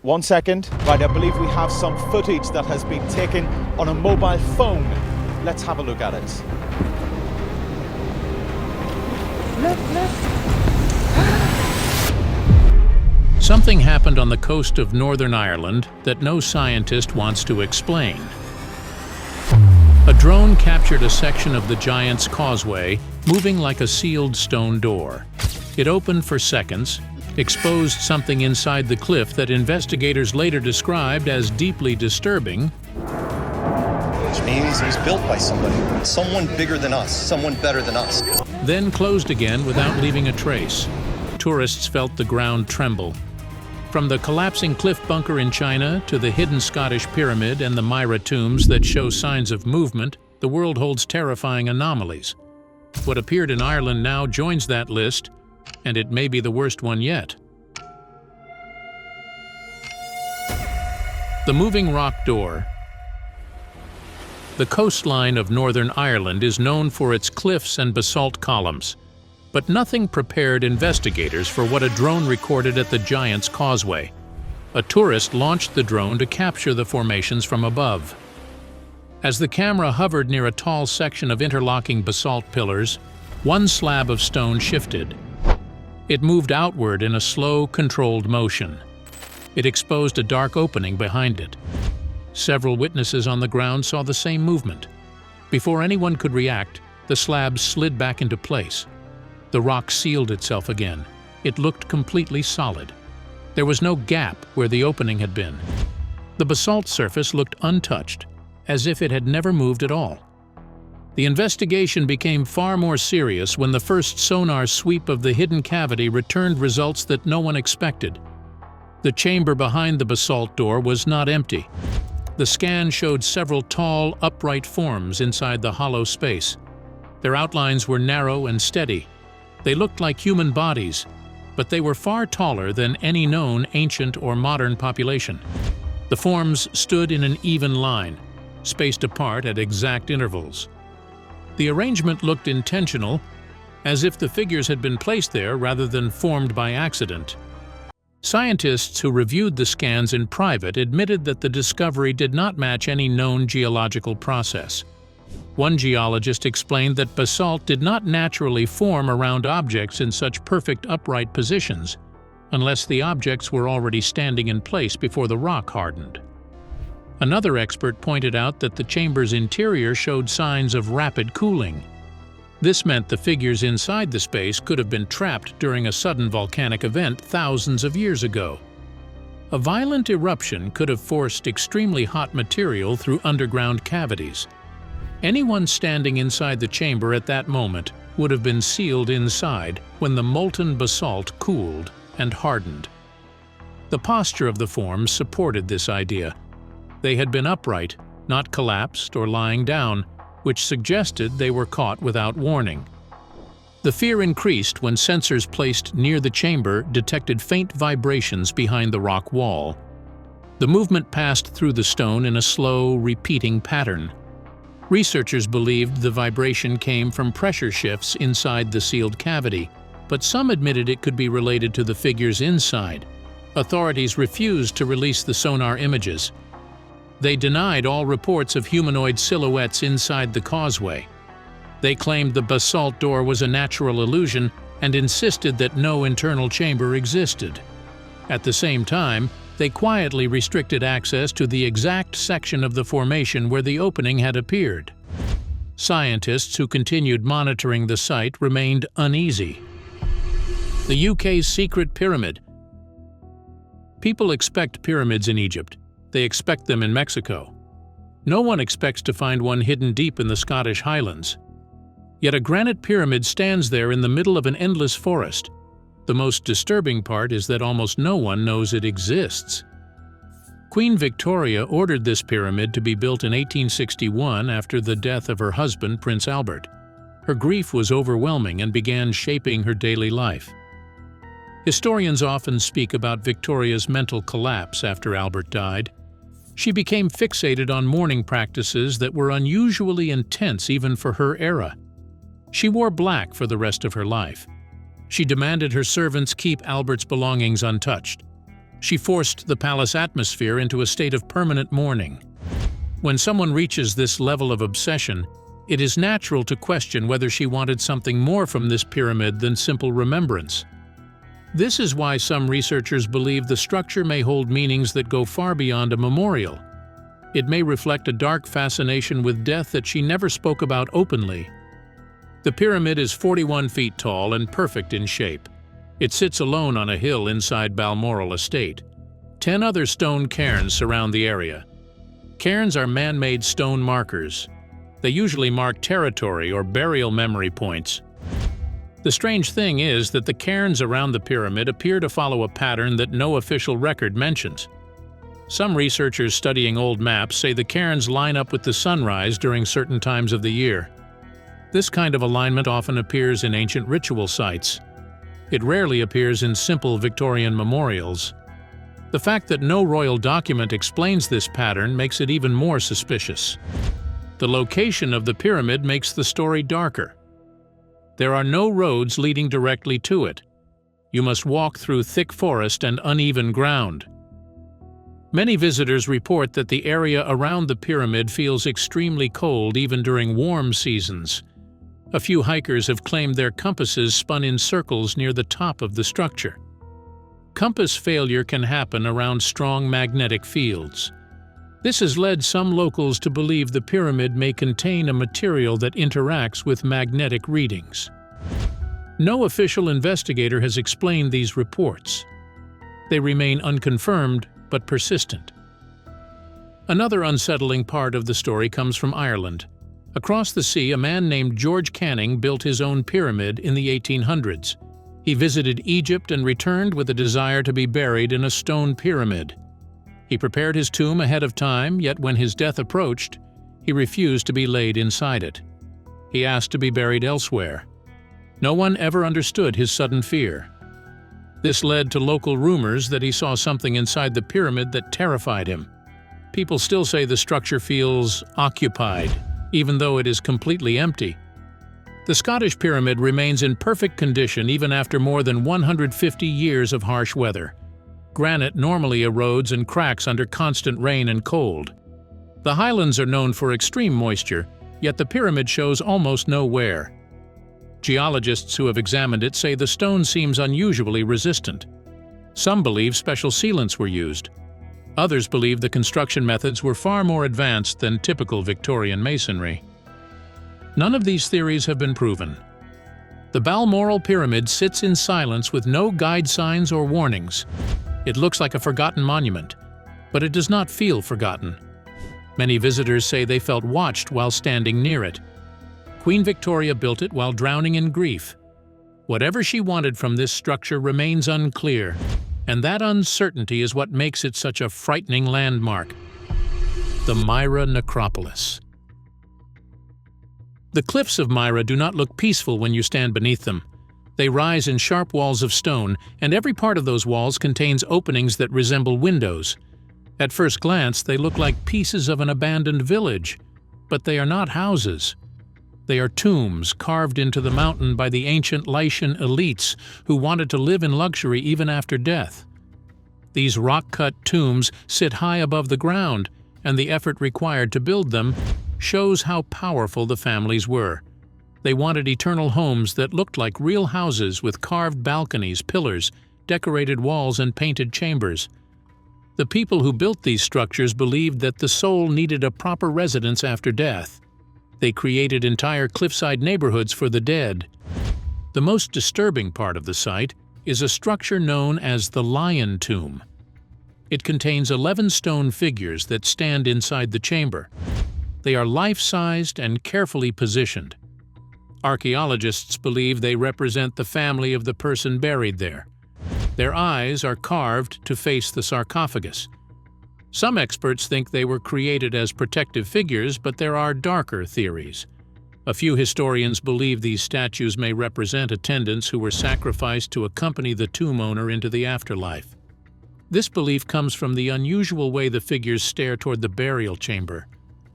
1 second. Right, I believe we have some footage that has been taken on a mobile phone. Let's have a look at it. Something happened on the coast of Northern Ireland that no scientist wants to explain. A drone captured a section of the giant's Causeway, moving like a sealed stone door. It opened for seconds, exposed something inside the cliff that investigators later described as deeply disturbing. Which means it was built by somebody, someone bigger than us, someone better than us. Then closed again without leaving a trace. Tourists felt the ground tremble. From the collapsing cliff bunker in China to the hidden Scottish pyramid and the Myra tombs that show signs of movement, the world holds terrifying anomalies. What appeared in Ireland now joins that list, and it may be the worst one yet. The moving rock door. The coastline of Northern Ireland is known for its cliffs and basalt columns, but nothing prepared investigators for what a drone recorded at the Giant's Causeway. A tourist launched the drone to capture the formations from above. As the camera hovered near a tall section of interlocking basalt pillars, one slab of stone shifted. It moved outward in a slow, controlled motion. It exposed a dark opening behind it. Several witnesses on the ground saw the same movement. Before anyone could react, the slab slid back into place. The rock sealed itself again. It looked completely solid. There was no gap where the opening had been. The basalt surface looked untouched, as if it had never moved at all. The investigation became far more serious when the first sonar sweep of the hidden cavity returned results that no one expected. The chamber behind the basalt door was not empty. The scan showed several tall, upright forms inside the hollow space. Their outlines were narrow and steady. They looked like human bodies, but they were far taller than any known ancient or modern population. The forms stood in an even line, spaced apart at exact intervals. The arrangement looked intentional, as if the figures had been placed there rather than formed by accident. Scientists who reviewed the scans in private admitted that the discovery did not match any known geological process. One geologist explained that basalt did not naturally form around objects in such perfect upright positions, unless the objects were already standing in place before the rock hardened. Another expert pointed out that the chamber's interior showed signs of rapid cooling. This meant the figures inside the space could have been trapped during a sudden volcanic event thousands of years ago. A violent eruption could have forced extremely hot material through underground cavities. Anyone standing inside the chamber at that moment would have been sealed inside when the molten basalt cooled and hardened. The posture of the forms supported this idea. They had been upright, not collapsed or lying down, which suggested they were caught without warning. The fear increased when sensors placed near the chamber detected faint vibrations behind the rock wall. The movement passed through the stone in a slow, repeating pattern. Researchers believed the vibration came from pressure shifts inside the sealed cavity, but some admitted it could be related to the figures inside. Authorities refused to release the sonar images. They denied all reports of humanoid silhouettes inside the Causeway. They claimed the basalt door was a natural illusion and insisted that no internal chamber existed. At the same time, they quietly restricted access to the exact section of the formation where the opening had appeared. Scientists who continued monitoring the site remained uneasy. The UK's secret pyramid. People expect pyramids in Egypt. They expect them in Mexico. No one expects to find one hidden deep in the Scottish Highlands. Yet a granite pyramid stands there in the middle of an endless forest. The most disturbing part is that almost no one knows it exists. Queen Victoria ordered this pyramid to be built in 1861 after the death of her husband, Prince Albert. Her grief was overwhelming and began shaping her daily life. Historians often speak about Victoria's mental collapse after Albert died. She became fixated on mourning practices that were unusually intense even for her era. She wore black for the rest of her life. She demanded her servants keep Albert's belongings untouched. She forced the palace atmosphere into a state of permanent mourning. When someone reaches this level of obsession, it is natural to question whether she wanted something more from this pyramid than simple remembrance. This is why some researchers believe the structure may hold meanings that go far beyond a memorial. It may reflect a dark fascination with death that she never spoke about openly. The pyramid is 41 feet tall and perfect in shape. It sits alone on a hill inside Balmoral Estate. 10 other stone cairns surround the area. Cairns are man-made stone markers. They usually mark territory or burial memory points. The strange thing is that the cairns around the pyramid appear to follow a pattern that no official record mentions. Some researchers studying old maps say the cairns line up with the sunrise during certain times of the year. This kind of alignment often appears in ancient ritual sites. It rarely appears in simple Victorian memorials. The fact that no royal document explains this pattern makes it even more suspicious. The location of the pyramid makes the story darker. There are no roads leading directly to it. You must walk through thick forest and uneven ground. Many visitors report that the area around the pyramid feels extremely cold even during warm seasons. A few hikers have claimed their compasses spun in circles near the top of the structure. Compass failure can happen around strong magnetic fields. This has led some locals to believe the pyramid may contain a material that interacts with magnetic readings. No official investigator has explained these reports. They remain unconfirmed but persistent. Another unsettling part of the story comes from Ireland. Across the sea, a man named George Canning built his own pyramid in the 1800s. He visited Egypt and returned with a desire to be buried in a stone pyramid. He prepared his tomb ahead of time, yet when his death approached, he refused to be laid inside it. He asked to be buried elsewhere. No one ever understood his sudden fear. This led to local rumors that he saw something inside the pyramid that terrified him. People still say the structure feels occupied, even though it is completely empty. The Scottish pyramid remains in perfect condition even after more than 150 years of harsh weather. Granite normally erodes and cracks under constant rain and cold. The highlands are known for extreme moisture, yet the pyramid shows almost no wear. Geologists who have examined it say the stone seems unusually resistant. Some believe special sealants were used. Others believe the construction methods were far more advanced than typical Victorian masonry. None of these theories have been proven. The Balmoral Pyramid sits in silence with no guide signs or warnings. It looks like a forgotten monument, but it does not feel forgotten. Many visitors say they felt watched while standing near it. Queen Victoria built it while drowning in grief. Whatever she wanted from this structure remains unclear, and that uncertainty is what makes it such a frightening landmark. The Myra necropolis. The cliffs of Myra do not look peaceful when you stand beneath them. They rise in sharp walls of stone, and every part of those walls contains openings that resemble windows. At first glance, they look like pieces of an abandoned village, but they are not houses. They are tombs carved into the mountain by the ancient Lycian elites who wanted to live in luxury even after death. These rock-cut tombs sit high above the ground, and the effort required to build them shows how powerful the families were. They wanted eternal homes that looked like real houses with carved balconies, pillars, decorated walls, and painted chambers. The people who built these structures believed that the soul needed a proper residence after death. They created entire cliffside neighborhoods for the dead. The most disturbing part of the site is a structure known as the Lion Tomb. It contains 11 stone figures that stand inside the chamber. They are life-sized and carefully positioned. Archaeologists believe they represent the family of the person buried there. Their eyes are carved to face the sarcophagus. Some experts think they were created as protective figures, but there are darker theories. A few historians believe these statues may represent attendants who were sacrificed to accompany the tomb owner into the afterlife. This belief comes from the unusual way the figures stare toward the burial chamber.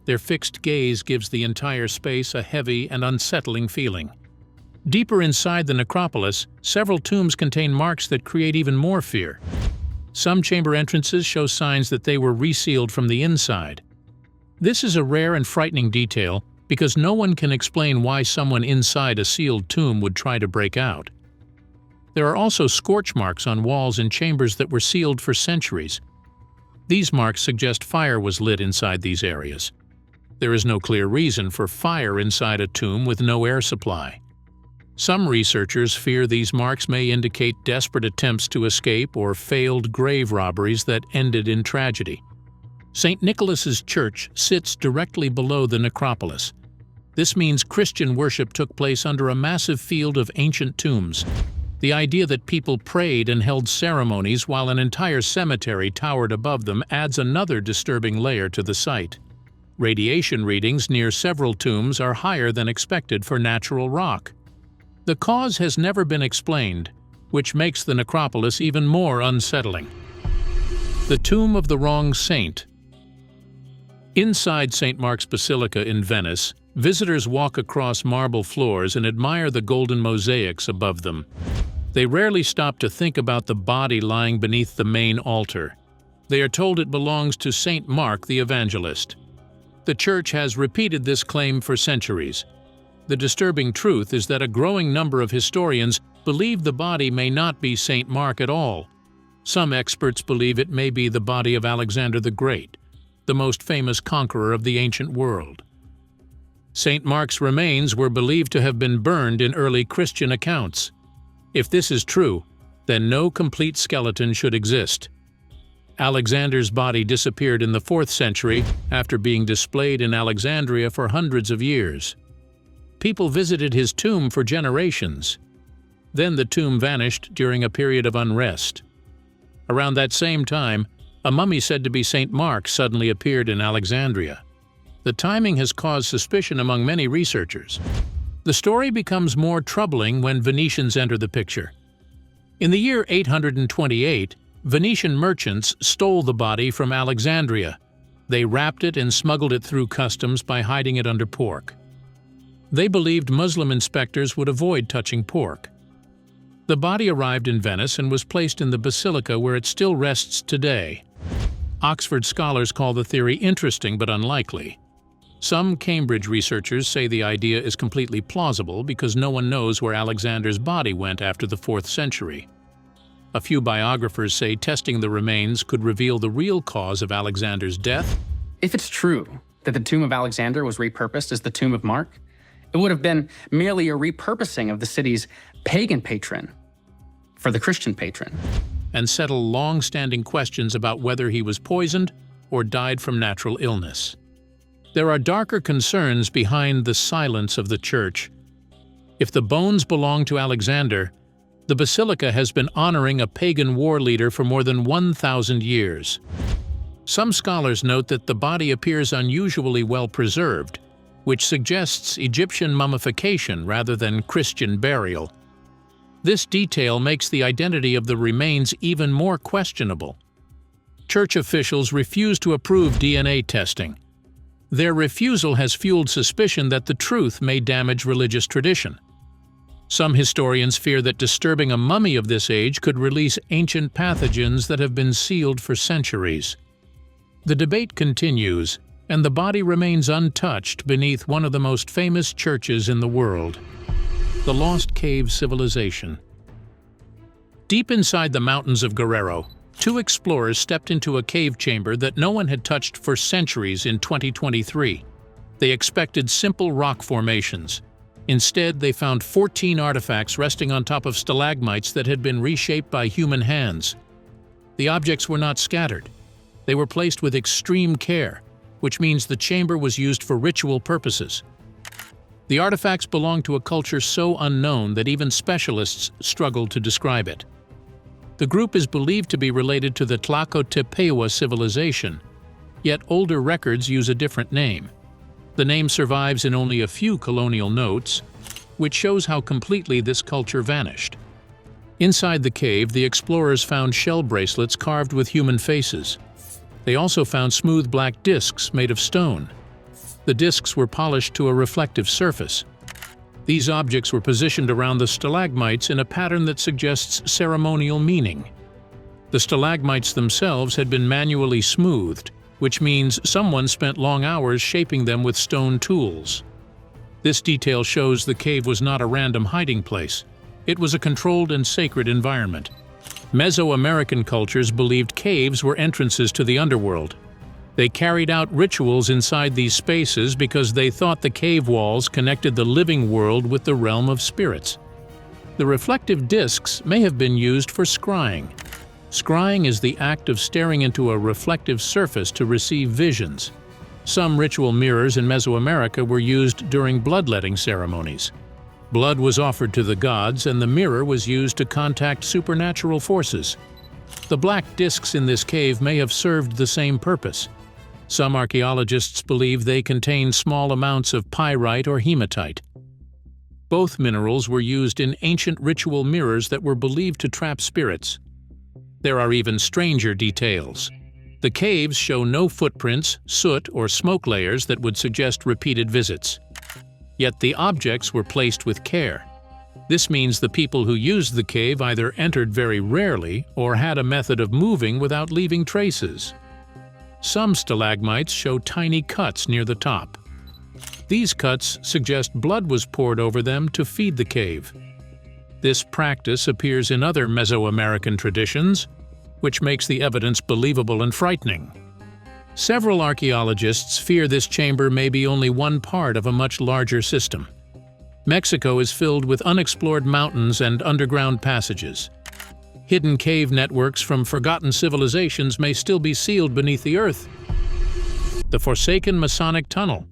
Their fixed gaze gives the entire space a heavy and unsettling feeling. Deeper inside the necropolis, several tombs contain marks that create even more fear. Some chamber entrances show signs that they were resealed from the inside. This is a rare and frightening detail because no one can explain why someone inside a sealed tomb would try to break out. There are also scorch marks on walls in chambers that were sealed for centuries. These marks suggest fire was lit inside these areas. There is no clear reason for fire inside a tomb with no air supply. Some researchers fear these marks may indicate desperate attempts to escape or failed grave robberies that ended in tragedy. St. Nicholas's Church sits directly below the necropolis. This means Christian worship took place under a massive field of ancient tombs. The idea that people prayed and held ceremonies while an entire cemetery towered above them adds another disturbing layer to the site. Radiation readings near several tombs are higher than expected for natural rock. The cause has never been explained, which makes the necropolis even more unsettling. The Tomb of the Wrong Saint. Inside St. Mark's Basilica in Venice, visitors walk across marble floors and admire the golden mosaics above them. They rarely stop to think about the body lying beneath the main altar. They are told it belongs to St. Mark the Evangelist. The Church has repeated this claim for centuries. The disturbing truth is that a growing number of historians believe the body may not be St. Mark at all. Some experts believe it may be the body of Alexander the Great, the most famous conqueror of the ancient world. St. Mark's remains were believed to have been burned in early Christian accounts. If this is true, then no complete skeleton should exist. Alexander's body disappeared in the 4th century after being displayed in Alexandria for hundreds of years. People visited his tomb for generations. Then the tomb vanished during a period of unrest. Around that same time, a mummy said to be St. Mark suddenly appeared in Alexandria. The timing has caused suspicion among many researchers. The story becomes more troubling when Venetians enter the picture. In the year 828, Venetian merchants stole the body from Alexandria. They wrapped it and smuggled it through customs by hiding it under pork. They believed Muslim inspectors would avoid touching pork. The body arrived in Venice and was placed in the basilica where it still rests today. Oxford scholars call the theory interesting but unlikely. Some Cambridge researchers say the idea is completely plausible because no one knows where Alexander's body went after the 4th century. A few biographers say testing the remains could reveal the real cause of Alexander's death. If it's true that the tomb of Alexander was repurposed as the tomb of Mark, it would have been merely a repurposing of the city's pagan patron for the Christian patron. And settle long-standing questions about whether he was poisoned or died from natural illness. There are darker concerns behind the silence of the Church. If the bones belong to Alexander, the basilica has been honoring a pagan war leader for more than 1,000 years. Some scholars note that the body appears unusually well preserved, which suggests Egyptian mummification rather than Christian burial. This detail makes the identity of the remains even more questionable. Church officials refuse to approve DNA testing. Their refusal has fueled suspicion that the truth may damage religious tradition. Some historians fear that disturbing a mummy of this age could release ancient pathogens that have been sealed for centuries. The debate continues, and the body remains untouched beneath one of the most famous churches in the world, the Lost Cave Civilization. Deep inside the mountains of Guerrero, 2 explorers stepped into a cave chamber that no one had touched for centuries in 2023. They expected simple rock formations. Instead, they found 14 artifacts resting on top of stalagmites that had been reshaped by human hands. The objects were not scattered. They were placed with extreme care, which means the chamber was used for ritual purposes. The artifacts belong to a culture so unknown that even specialists struggle to describe it. The group is believed to be related to the Tlacotepehuan civilization, yet older records use a different name. The name survives in only a few colonial notes, which shows how completely this culture vanished. Inside the cave, the explorers found shell bracelets carved with human faces. They also found smooth black discs made of stone. The discs were polished to a reflective surface. These objects were positioned around the stalagmites in a pattern that suggests ceremonial meaning. The stalagmites themselves had been manually smoothed, which means someone spent long hours shaping them with stone tools. This detail shows the cave was not a random hiding place. It was a controlled and sacred environment. Mesoamerican cultures believed caves were entrances to the underworld. They carried out rituals inside these spaces because they thought the cave walls connected the living world with the realm of spirits. The reflective discs may have been used for scrying. Scrying is the act of staring into a reflective surface to receive visions. Some ritual mirrors in Mesoamerica were used during bloodletting ceremonies. Blood was offered to the gods, and the mirror was used to contact supernatural forces. The black discs in this cave may have served the same purpose. Some archaeologists believe they contain small amounts of pyrite or hematite. Both minerals were used in ancient ritual mirrors that were believed to trap spirits. There are even stranger details. The caves show no footprints, soot, or smoke layers that would suggest repeated visits. Yet the objects were placed with care. This means the people who used the cave either entered very rarely or had a method of moving without leaving traces. Some stalagmites show tiny cuts near the top. These cuts suggest blood was poured over them to feed the cave. This practice appears in other Mesoamerican traditions, which makes the evidence believable and frightening. Several archaeologists fear this chamber may be only one part of a much larger system. Mexico is filled with unexplored mountains and underground passages. Hidden cave networks from forgotten civilizations may still be sealed beneath the earth. The forsaken Masonic tunnel.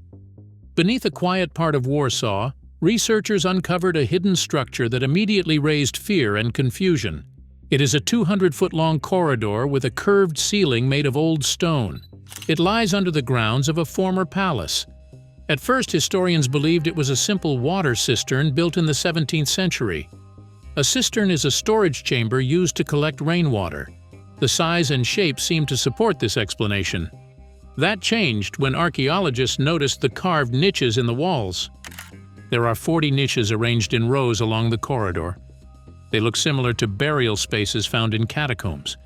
Beneath a quiet part of Warsaw, researchers uncovered a hidden structure that immediately raised fear and confusion. It is a 200-foot-long corridor with a curved ceiling made of old stone. It lies under the grounds of a former palace. At first, historians believed it was a simple water cistern built in the 17th century. A cistern is a storage chamber used to collect rainwater. The size and shape seem to support this explanation. That changed when archaeologists noticed the carved niches in the walls. There are 40 niches arranged in rows along the corridor. They look similar to burial spaces found in catacombs.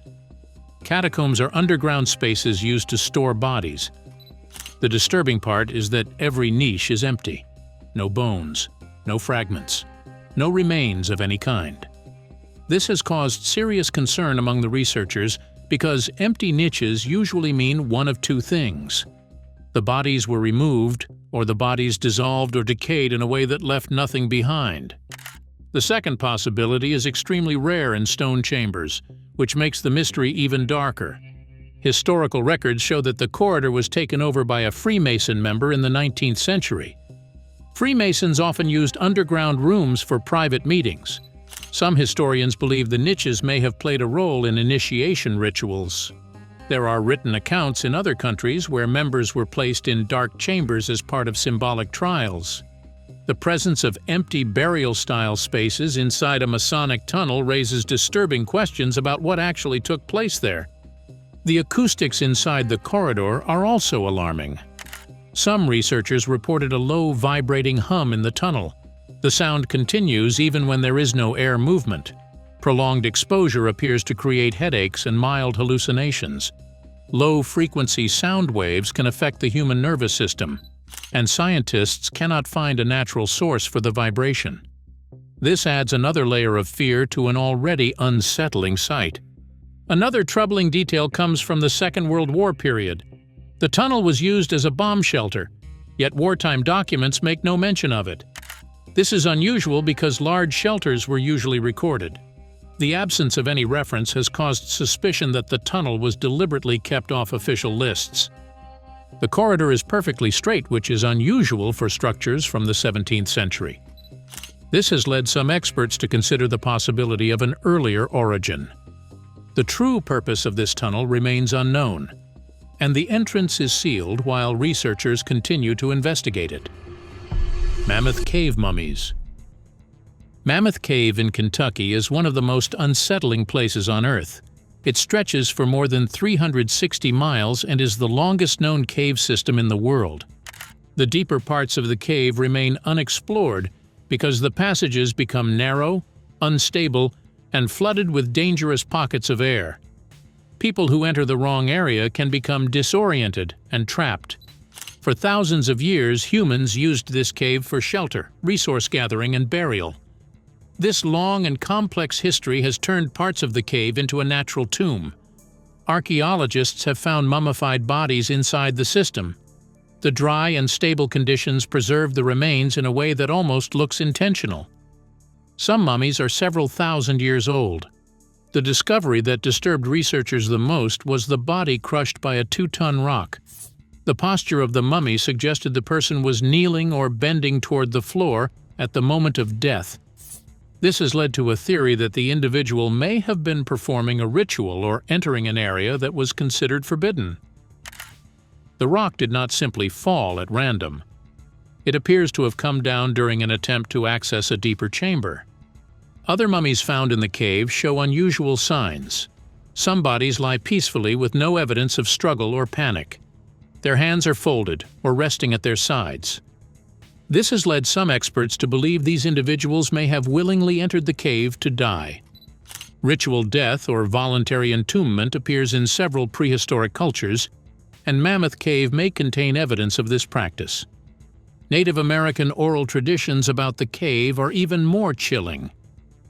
Catacombs are underground spaces used to store bodies. The disturbing part is that every niche is empty. No bones, no fragments, no remains of any kind. This has caused serious concern among the researchers because empty niches usually mean one of two things. The bodies were removed, or the bodies dissolved or decayed in a way that left nothing behind. The second possibility is extremely rare in stone chambers, which makes the mystery even darker. Historical records show that the corridor was taken over by a Freemason member in the 19th century. Freemasons often used underground rooms for private meetings. Some historians believe the niches may have played a role in initiation rituals. There are written accounts in other countries where members were placed in dark chambers as part of symbolic trials. The presence of empty burial-style spaces inside a Masonic tunnel raises disturbing questions about what actually took place there. The acoustics inside the corridor are also alarming. Some researchers reported a low, vibrating hum in the tunnel. The sound continues even when there is no air movement. Prolonged exposure appears to create headaches and mild hallucinations. Low-frequency sound waves can affect the human nervous system, and scientists cannot find a natural source for the vibration. This adds another layer of fear to an already unsettling sight. Another troubling detail comes from the Second World War period. The tunnel was used as a bomb shelter, yet wartime documents make no mention of it. This is unusual because large shelters were usually recorded. The absence of any reference has caused suspicion that the tunnel was deliberately kept off official lists. The corridor is perfectly straight, which is unusual for structures from the 17th century. This has led some experts to consider the possibility of an earlier origin. The true purpose of this tunnel remains unknown, and the entrance is sealed while researchers continue to investigate it. Mammoth Cave mummies. Mammoth Cave in Kentucky is one of the most unsettling places on Earth. It stretches for more than 360 miles and is the longest known cave system in the world. The deeper parts of the cave remain unexplored because the passages become narrow, unstable, and flooded with dangerous pockets of air. People who enter the wrong area can become disoriented and trapped. For thousands of years, humans used this cave for shelter, resource gathering, and burial. This long and complex history has turned parts of the cave into a natural tomb. Archaeologists have found mummified bodies inside the system. The dry and stable conditions preserve the remains in a way that almost looks intentional. Some mummies are several thousand years old. The discovery that disturbed researchers the most was the body crushed by a 2-ton rock. The posture of the mummy suggested the person was kneeling or bending toward the floor at the moment of death. This has led to a theory that the individual may have been performing a ritual or entering an area that was considered forbidden. The rock did not simply fall at random. It appears to have come down during an attempt to access a deeper chamber. Other mummies found in the cave show unusual signs. Some bodies lie peacefully with no evidence of struggle or panic. Their hands are folded or resting at their sides. This has led some experts to believe these individuals may have willingly entered the cave to die. Ritual death or voluntary entombment appears in several prehistoric cultures, and Mammoth Cave may contain evidence of this practice. Native American oral traditions about the cave are even more chilling.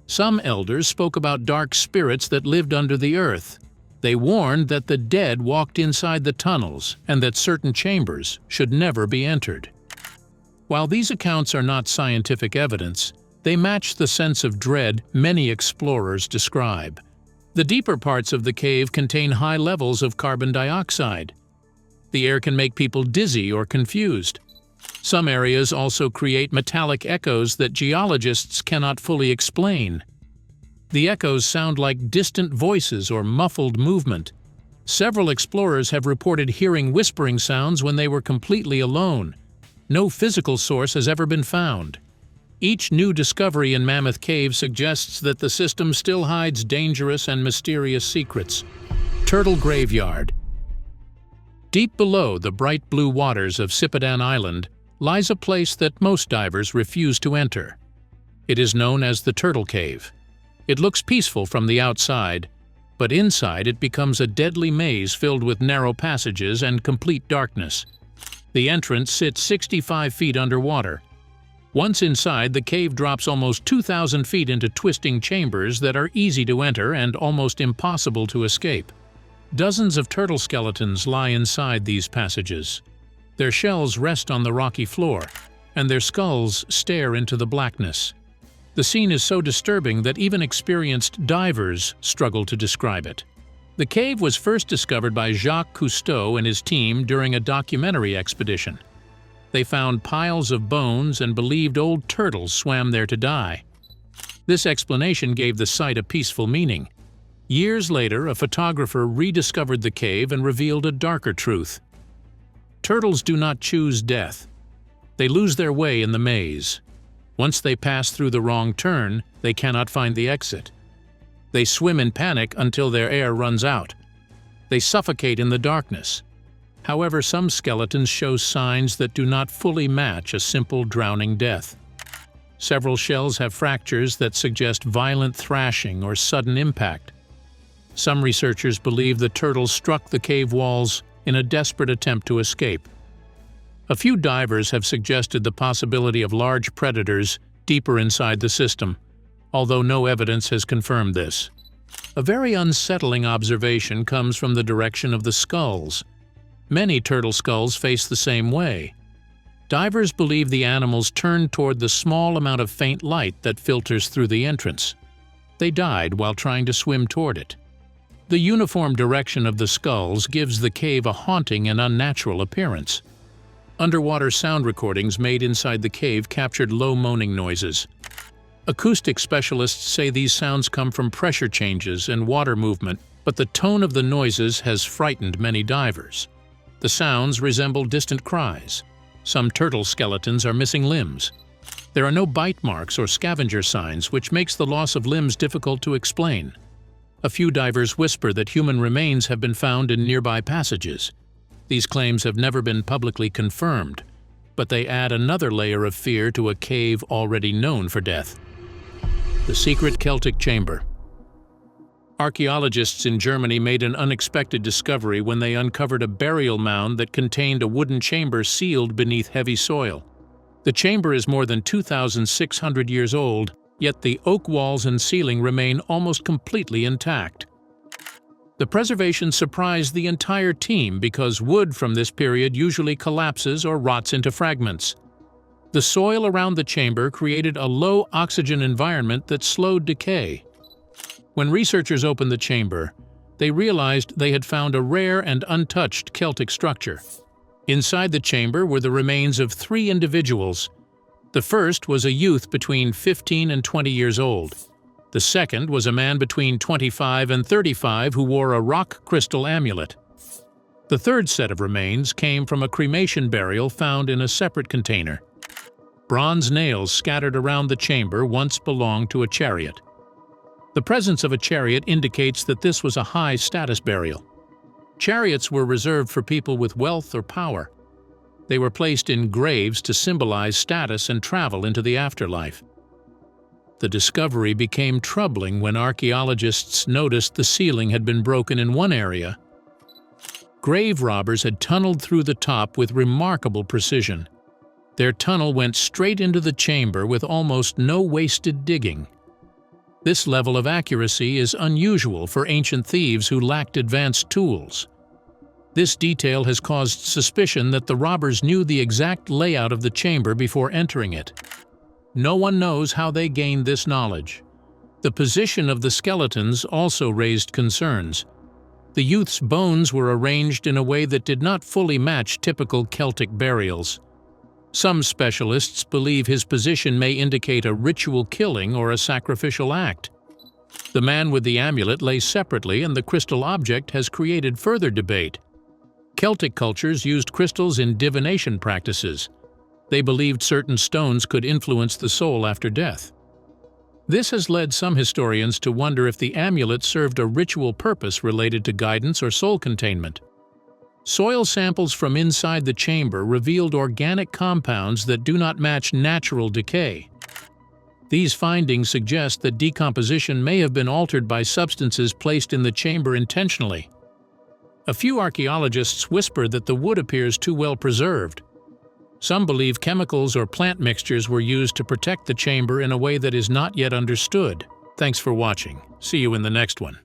Some elders spoke about dark spirits that lived under the earth. They warned that the dead walked inside the tunnels and that certain chambers should never be entered. While these accounts are not scientific evidence, they match the sense of dread many explorers describe. The deeper parts of the cave contain high levels of carbon dioxide. The air can make people dizzy or confused. Some areas also create metallic echoes that geologists cannot fully explain. The echoes sound like distant voices or muffled movement. Several explorers have reported hearing whispering sounds when they were completely alone. No physical source has ever been found. Each new discovery in Mammoth Cave suggests that the system still hides dangerous and mysterious secrets. Turtle Graveyard. Deep below the bright blue waters of Cipodan Island lies a place that most divers refuse to enter. It is known as the Turtle Cave. It looks peaceful from the outside, but inside it becomes a deadly maze filled with narrow passages and complete darkness. The entrance sits 65 feet underwater. Once inside, the cave drops almost 2,000 feet into twisting chambers that are easy to enter and almost impossible to escape. Dozens of turtle skeletons lie inside these passages. Their shells rest on the rocky floor, and their skulls stare into the blackness. The scene is so disturbing that even experienced divers struggle to describe it. The cave was first discovered by Jacques Cousteau and his team during a documentary expedition. They found piles of bones and believed old turtles swam there to die. This explanation gave the site a peaceful meaning. Years later, a photographer rediscovered the cave and revealed a darker truth. Turtles do not choose death. They lose their way in the maze. Once they pass through the wrong turn, they cannot find the exit. They swim in panic until their air runs out. They suffocate in the darkness. However, some skeletons show signs that do not fully match a simple drowning death. Several shells have fractures that suggest violent thrashing or sudden impact. Some researchers believe the turtles struck the cave walls in a desperate attempt to escape. A few divers have suggested the possibility of large predators deeper inside the system, although no evidence has confirmed this. A very unsettling observation comes from the direction of the skulls. Many turtle skulls face the same way. Divers believe the animals turned toward the small amount of faint light that filters through the entrance. They died while trying to swim toward it. The uniform direction of the skulls gives the cave a haunting and unnatural appearance. Underwater sound recordings made inside the cave captured low moaning noises. Acoustic specialists say these sounds come from pressure changes and water movement, but the tone of the noises has frightened many divers. The sounds resemble distant cries. Some turtle skeletons are missing limbs. There are no bite marks or scavenger signs, which makes the loss of limbs difficult to explain. A few divers whisper that human remains have been found in nearby passages. These claims have never been publicly confirmed, but they add another layer of fear to a cave already known for death. The secret Celtic chamber. Archaeologists in Germany made an unexpected discovery when they uncovered a burial mound that contained a wooden chamber sealed beneath heavy soil. The chamber is more than 2,600 years old, yet the oak walls and ceiling remain almost completely intact. The preservation surprised the entire team because wood from this period usually collapses or rots into fragments. The soil around the chamber created a low oxygen environment that slowed decay. When researchers opened the chamber, they realized they had found a rare and untouched Celtic structure. Inside the chamber were the remains of 3 individuals. The first was a youth between 15 and 20 years old. The second was a man between 25 and 35 who wore a rock crystal amulet. The third set of remains came from a cremation burial found in a separate container. Bronze nails scattered around the chamber once belonged to a chariot. The presence of a chariot indicates that this was a high-status burial. Chariots were reserved for people with wealth or power. They were placed in graves to symbolize status and travel into the afterlife. The discovery became troubling when archaeologists noticed the ceiling had been broken in one area. Grave robbers had tunneled through the top with remarkable precision. Their tunnel went straight into the chamber with almost no wasted digging. This level of accuracy is unusual for ancient thieves who lacked advanced tools. This detail has caused suspicion that the robbers knew the exact layout of the chamber before entering it. No one knows how they gained this knowledge. The position of the skeletons also raised concerns. The youth's bones were arranged in a way that did not fully match typical Celtic burials. Some specialists believe his position may indicate a ritual killing or a sacrificial act. The man with the amulet lay separately, and the crystal object has created further debate. Celtic cultures used crystals in divination practices. They believed certain stones could influence the soul after death. This has led some historians to wonder if the amulet served a ritual purpose related to guidance or soul containment. Soil samples from inside the chamber revealed organic compounds that do not match natural decay. These findings suggest that decomposition may have been altered by substances placed in the chamber intentionally. A few archaeologists whisper that the wood appears too well preserved. Some believe chemicals or plant mixtures were used to protect the chamber in a way that is not yet understood. Thanks for watching. See you in the next one.